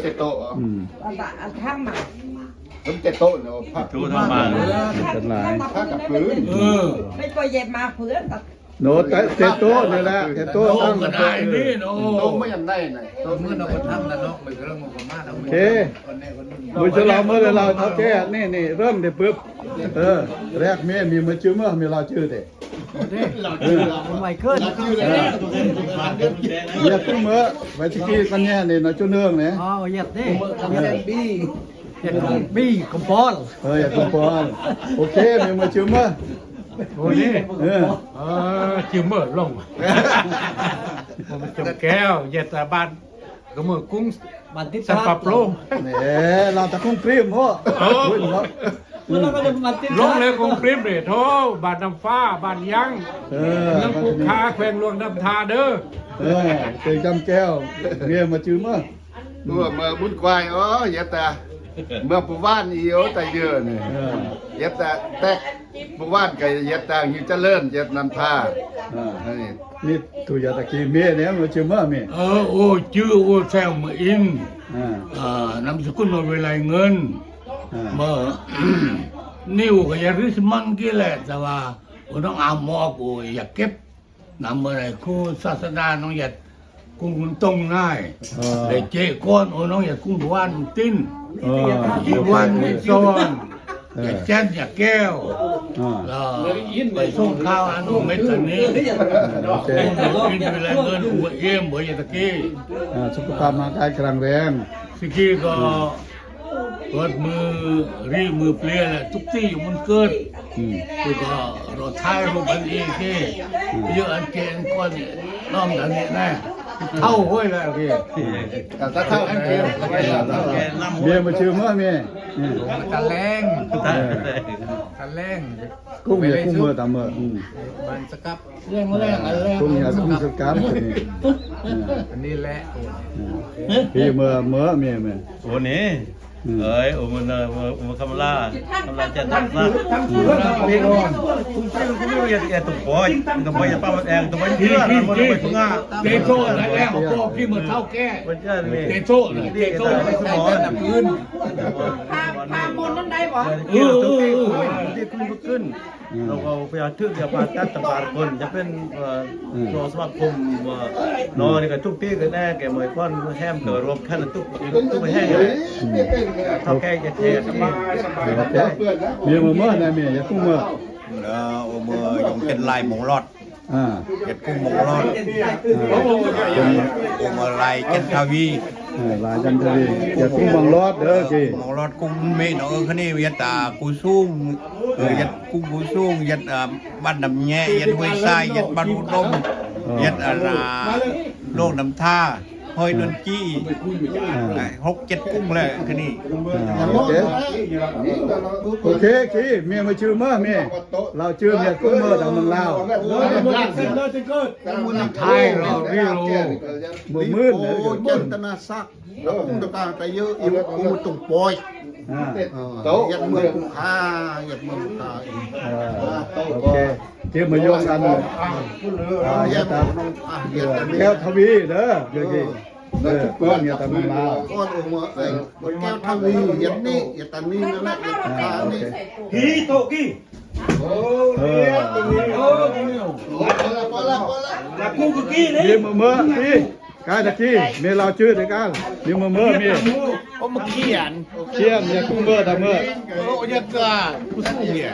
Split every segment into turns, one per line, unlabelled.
เตโต้
ทำมา
ผมเตโต้เนาะผ้า
ดูทำมา
ผ้ากับพื้น
ไม่ก็เย็บมาเพื่อน
โน้ตเตโต้นี่แหละเตโต้ตั้ง
ก็ได้นี่โน้
โต้ไม่ยันได้ไหน
โต้เมื่อเราก็ทำแล้วเนาะไม่เรื่องของมาเรา
โอเคมือจะเราเมื่อเราเขาแก้นี่เริ่มได้ปุ๊บแรกมีมาชื่อเมื่อมีเราชื่อเด็ก
ไมเคิล
อย่าคุ้มเมื่อไปสกี้กันแน่นี่นะจุนเนื่องเนี่ย
อ๋อเย็บนี่เย็บบี้คอมพอล
อย่าคุ้มพอโอเคมีมาชื่อเมื่อ
โอ้ยจิมเมอร์ลงผมจมแก้วเย็ดบ้านก็มือกุ้ง
มันที่
สับปะโปร่ง
เนี่ยเราตะคุ้งพริมพ่อ
ลงเลยกุ้งปริ้มเลยโธ่บ้านน้ำฟ้าบ้านยังน้ำปูคาแขวงหลวงน้ำทาเด้อ
เป็นจำแก้วเมียมาชื่อเมื่อ
เมื่อบุญควายเยอะแต่เมื่อผู้ว่านอีโอแต่เยอะเนี่ยเยอะแต่ผู้ว่านกับเยอะแต่อยู่เจริญเยอะนำท่า
นี่ตัวยาตะกี้เมียเนี่ยมาชื่อเมื่อเมีย
โอ้ชื่อโอ้แซวมาอินนำสกุลมาเวลาเงินเมื่อนิ้วก็อยากริสมันกี่แหละแต่ว่าน้องอามอกูอยากเก็บนำอะไรครูศาสนาน้องอยากกุ้งตรงง่ายเลยเจ๊ก้อนน้องอยากกุ้งว่านติ้นที่ว่านไม่ซ้อนอยากแจ้นอยากแก้วไปส่งข้าวอันนู้นไม่ทันนี้กินเวลาเงินกูเยี่ยมบ่อยตะกี้
สุขภาพร่างกายแข็งแรง
สิกี้ก็เกิดมือเปลี่ยนแหละทุกที่มันเกิดคือก็เราท้ายรูปอันเองที่เยอะอันเกณฑ์ก้อนน้องอย่างนี้แน่เท่าห้วยแล้วพี่
แต่เท่าอันเกม
เมียมาชื่อเมื่อเมีย
ตะแรง
กุ้งเมียกุ้งเมื่อตามเมื่อ
บันสกับเรื่องอะไร
กุ้งเมียกุ้งสกับ
อันนี้แหละ
พี่เมื่อเมีย
โอ้นี่มันคำลาจะทำซะพี่น้องคุณไม่อยากตุกปอยตุกปอยจะป้ามันเองตุกปอยเชื่อมันไม่พึ่งอ่ะ
เตโซ่อะไรแล้วพ่อพี่เหมือนเท่าแก่เตโซ่
ไม่สมอง
พื้น
พาบนนั่นได้บ่
ที่ขึ้นเราเอาพยาทึกจะมาจัดตบาร์คนจะเป็นตัวสมาคมนอนนี่ก็ทุกที่ก็แน่แกเหมือนก้อนแฮมเกิดรวมขั้นตุ๊กไม่แห้งเลยเท่าแก่จะเท
เมียเมื่อนะเมียอย่ากุ้งเมื่อ
เมื่อยงเป็นลายหมงรอดเก็ดกุ้งหมงรอดกุ้งอะไรเก็ดทวี
ลายจันทรีอย่ากุ้งหมงรอดเด้อจี
หมงรอดกุ้งเมย์เนาะคันนี้ยัดกูซุ่งยัดกุ้งกูซุ่งยัดบ้านดำแง่ยัดห้วยทรายยัดบ้านอุดมยัดโลกน้ำท่าหอยนนจี้6-7กุ้งเลยคันนี้
โอเคคีเมียมาชื่อเมื่อเมียเราชื่อเมียกุ้งเมื่อทางเมืองลาว
ไทยเราเรียก
มืดเลย
เจตนาซักกุ้งตะการไปเยอะอีกกุ้งตุ่มปอยยัดเมืองกุ้งข้ายัดเมืองข้า
โอเคเกี่ยวมาโยงกันยัดตาแก้วทวีเด้อเดี๋ยวกี้ก้อนยัดตาเมืองลาว
ก้อนออกมาแก้วทวียัดนี่ยัดตานี่นั่นแหละยัดข้านี่
ฮีโตกี้
ละ
กุ้งกี้นี่
เดี๋ยวมาเมื่อพี่กายตะกี้เมียเราชื่อเด็กกันเดี๋ยวมาเมื่อเมีย
มาเขียน
เนี่ยกุ้งเมื่อทำเมื่อ
ยัดกูสู้เนี่ย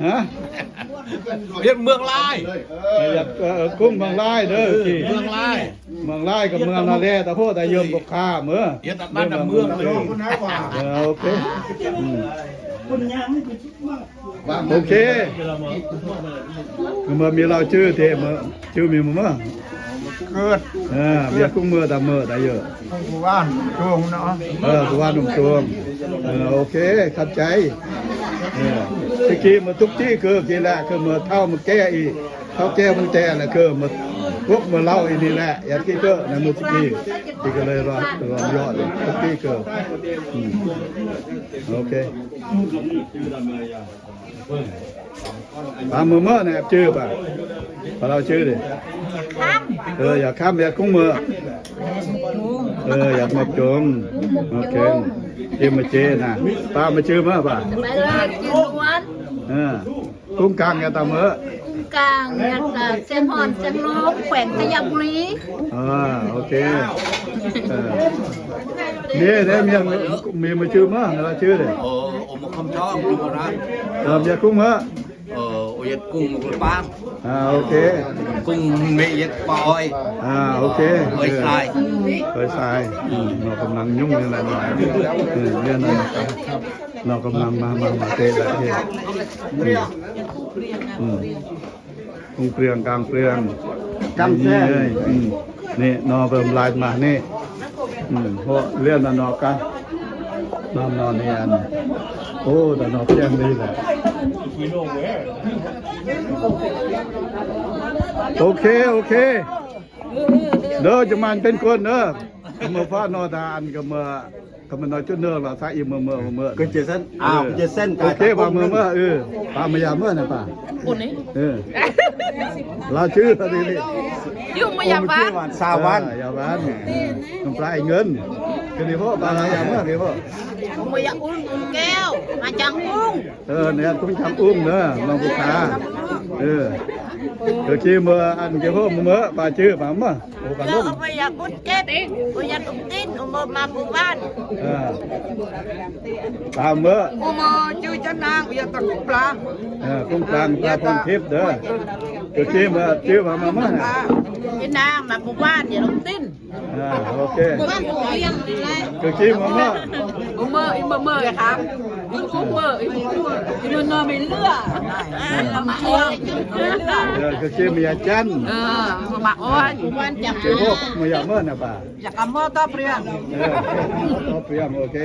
ฮะ
ยัดเมืองลาย
ยัดกุ้งเมืองลายเด้อจี
เมืองลาย
กับเมืองนาแร่แต่พวกแต่เยิมบกข้าเมื่อ
ยัดบ้านดำเมืองเลย
โอเคโอเคเมื่อมีเราชื่อเทเมื่อชื่อมีเมื่อ
เกิด
เมียกุ้งเมื่อตามเมื่อได้เยอะ
ผู้ว่านตวงเนาะ
ผู้ว่านนุ่มตวงโอเคขับใจตะกี้มาทุกที่คือกี่แหละคือเมื่อเท่ามันแก่อีกเท่าแก่มันแต่แหละคือมาพวกมาเล่าอีนี่แหละอย่างที่ก็ในมือตะกี้ที่ก็เลยรอยอดทุกที่เกิดโอเคเมื่อเนี่ยชื่อป่ะพอเราชื่อดิอย่าข้ามอย่ากุ้งมือ อยากมาจมโอเคเจมาเจนะป้ามาชื่อมาป่ะ
ไปเลยกินล้วน
กุ้งกลางอย่าตามเมื่อก
ลางยันเสียงหอนเสียงร้องแขวงขยับบุรี
โอเคนี่ได้มีมาชื่อมาเราชื่อเลย
một không chó không có ra
อย่ากุ้งเมื่อ
yết cung một cái bát
โอเค
cung mẹ yết bòi
โอเค
với sai
เคยทรายเรากำลังยุ่งอะไรหน่อยเรื่องนั้นเรากำลังมาเตะอะไรเองกุ้งเปลืองกลางเปลืองกำแท้นี่นอเบิ่มลายมานี่เพราะเรื่องนอกันนอนนี่อันโอ้แต่นอแจ้งดีแหละโอเคเด้อจะมันเป็นคนเด้อเมื่อฟ้านอตาอันก็เมื่อก็มันนอยจุดเนื้อเราใส่อีเมื่อก็เจสันเจสันโอเคป่ะเมื่อป่ามายามเมื่อนะป่าคนนี้เราชื่ออะไรนี่
ยุ่งมายาบ้าน
สาวันยาวันน้ำปลาเงินก็ดีพ่อป่ามายามเมื่อดีพ่อ
มายาอุ้งแก้วมาจังอุ้ง
เนี่ยต้องทำเนอะน้องผู้ค้าเมื่อกี้เมื่ออันเกี่ยวกับเมื่อป่าชื่อป่าเมื่อโอ้กัน
แล้ว
ลุ่ม
มายาบุญเก็บมายาตุ้งติ้นมาบุบ้าน
ป่าเมื่อ
มาชื่อจันนางอย่าตะกุปลา
กุ้งกลางปลาพงทิพย์เด้อเมื่อกี้เมื่อชื่อป่าเมื่อ
กินน้ำมาบุบ้านอย่าตุ้งติ้น
โอเค
บุบ้านบุเรียงอะไร
เมื่อกี้เมื่อ
เมื่อครับยิ่งคุ้มเมื่อมันนอนไม่เลือดลำเชียง
เมื่อกี้มีอาจารย์
มาอ้อน
บุบ้านจับ
เจ้าพวกมายามเมื่อนะป่า
อยากกำมอต่อเปลี่ยน
เปรียมโอเค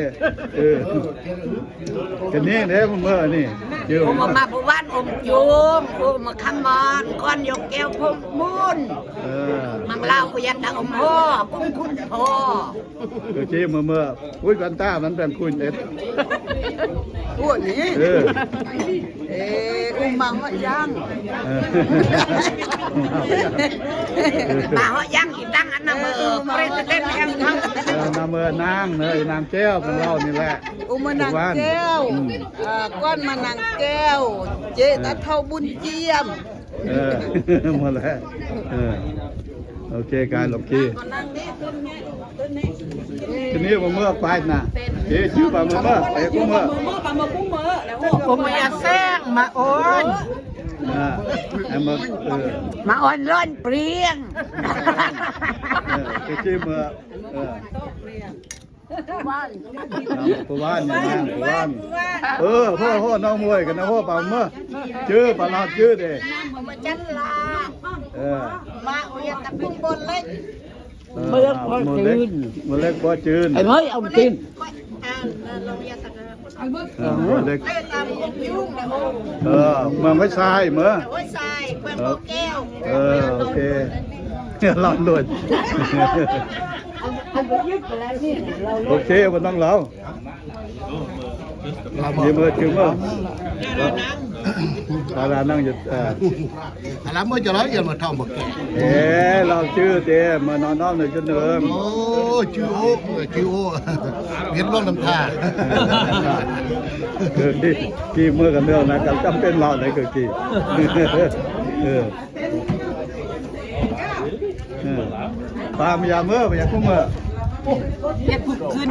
กันนี้เด้เมื่อนี่ชื่อ
มาบุบ้านจุ่มมาคำมอนก้อนยกแก้วพุ่มมุนมังเล่าคุยันดังพ่อกุ้งคุณพ่อ
เมื่อกี้เมื่อคุยกันต้ามันเป็นคุยเด็ด
พูดนี้อุ้มมังว่ายัง
มาเหาะยังอีตั้งอันนั้นประเทศแห่งทั้ง
นาเมื่อนางเนยนางแก้วของเรานี่แหละ
อุ้มมานางแก้วก้อนมานางแก้วเจตาเท่าบุญเจียม
หมดแล้วโอเคการหลบขี้ทีนี้ผมเมื่อไปนะเจ๊ชื่อป่าเมื่อไปกูเมื่อ
ผมอยากแซงมาอ่อนมาอ่อนร้อนเปรี้ยง
ชื่อเมื่อผู้บ้านอย่างนั้นผู้บ้านพ่อน้องมวยกันนะพ่อป่าเมื่อชื่อป่าลาชื่อเด้
มาจันลามาอุยตะกุ้งบนเล็ก
เมื่อเล็กพอจืน
ไอ้เมื่อเอากิน
เราอยากตะ
เมื่อเล็ก
เล่นตามกุ้งยุ่งนะโอ้
เมื่อไม่ทรายเมื่อ
โอ้ยทรายแควโบแก้ว
โอเคเราหลุดโอเควันต้องเราดีเมื่อจืมเมื่อดารานั่งอยู่
อะไรเมื่อจะร้อยยังมาทำบักแก
เราชื่อเต้มานอนนอนในจุดเดิม
โอ้ชื่อโอ้เห็นร้องน้ำตา
กี่เมื่อกันเรื่องนะกันจำเป็นเราไหนคือกี่ตามยาเมื่อไปยาคุ้มเมื่อ
เรียกขึ้น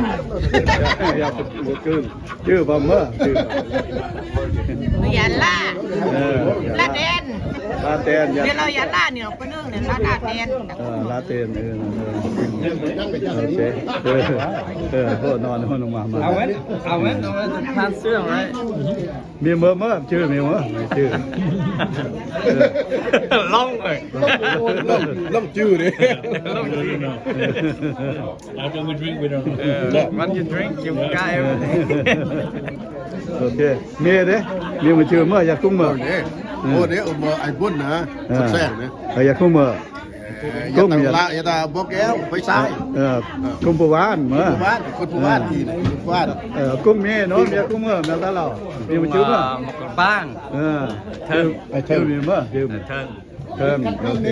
ยาคุ้มขึ้นชื่อบ่เมื่อชื่อ
อย่าล่าลาเดน
ลาเตนยา
เดี๋ยวเราอย่าล่าเนี่ยคนนึงเนี่ยลาเดน
ลาเตนโอเคพ่อนอนห้องมาเอาไว้ทานเสื้อไว้มีเมื่อชื่อมีเมื่อชื่อล่องเลยล่องชื่อเลย
After we drink, we don't know.
When you drink, you guy. โอเคมีเด้มีมาชื่อเมื่ออยากคุ้มเมื่อ
โอ้เดี๋ยวมาไอ้บุญนะแซ่บนะ
อยากคุ้มเมื่อ
อย่าตาละอย่าตาบอกแก้วไปใส่
คุ้มผู้บ้านเมื่อ
บ้านคนผู้บ้านที่บ้าน
กุ้งมีเนาะมีกุ้งเมื่อแม่ตาเรามีมาชื่อเมื่อ
บ้าง
ชื่อมีเมื่อชื่อ
เทิง
เทิงโอเค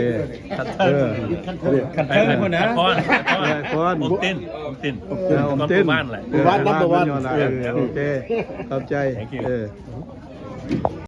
เออ
ขันเทิงคนนะ
ก้อน
ผมเต้นผมเต้น
ผมเต้น
บ้านแหละ
บ้านนับบ้านโอเคเข้าใจ